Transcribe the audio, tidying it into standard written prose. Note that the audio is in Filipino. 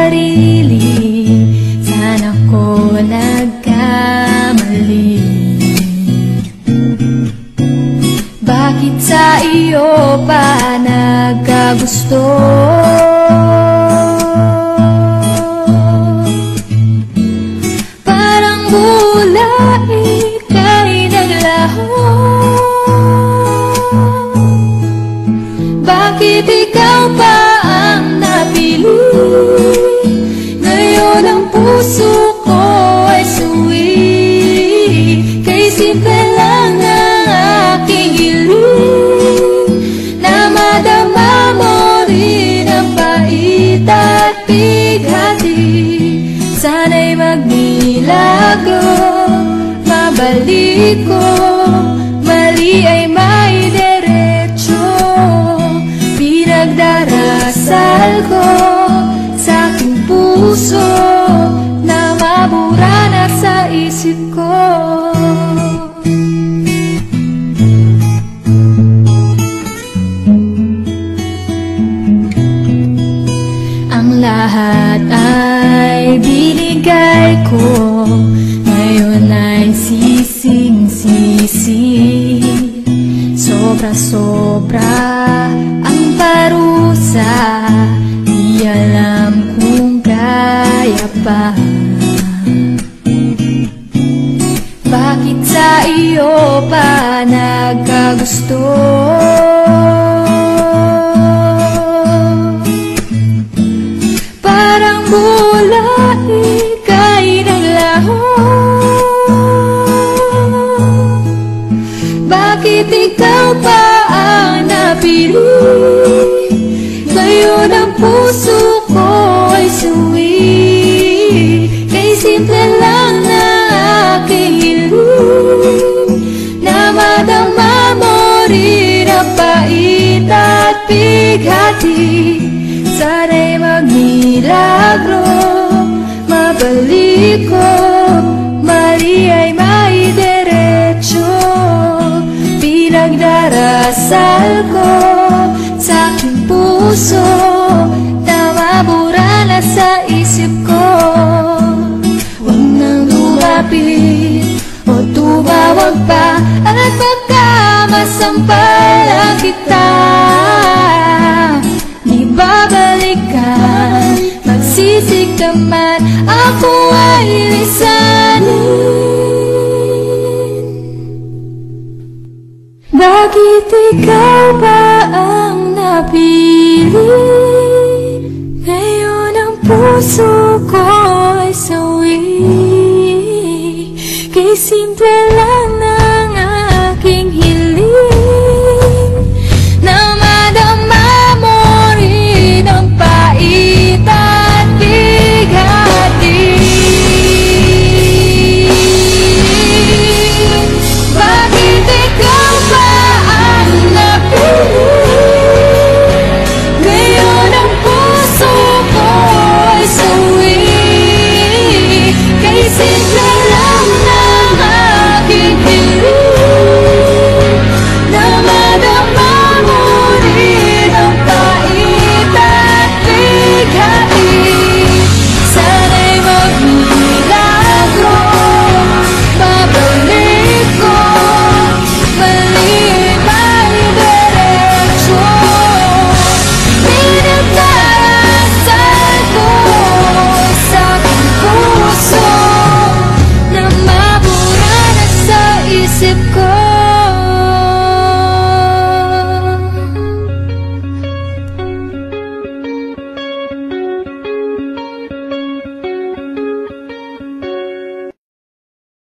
sarili, saan ako nagkamali? Bakit sa iyo pa nagkagusto? Parang mula ika'y naglaho. Bakit ikaw pa ang napili? Ngayon ang puso ko ay suwi. Kay simple lang ang aking hiling, na madama mo rin ang pait at bighati. Sana'y magmilagro, mabalik ko, mali ay may diretso. Pinagdarasal ko sa aking puso, na mabura na sa isip ko. Ang lahat ay binigay ko, ngayon ay sising-sisi. Sobra-sobra ang parusa, di alam kung kaya pa. Bakit sa iyo pa nagkagusto? Parang mula ika'y naglaho. Bakit ikaw pa ang napili? Ngayon ang puso ko ay suwi. Kay simple lang na aking hiling, na madama mo rin ang pait at bighati. Sana'y magmilagro, mabalik ko, mali ay may diretso. Pinagdarasal ko sa aking puso, na mabura na sa isip ko. Huwag nang lumapit o tumawag pa, at baka masampalan kita. Di babalikan, magsisig ka man, ako ay lisanin. Bakit ikaw ba ang napili? Ngayon ang puso ko ay sawi. Kay simple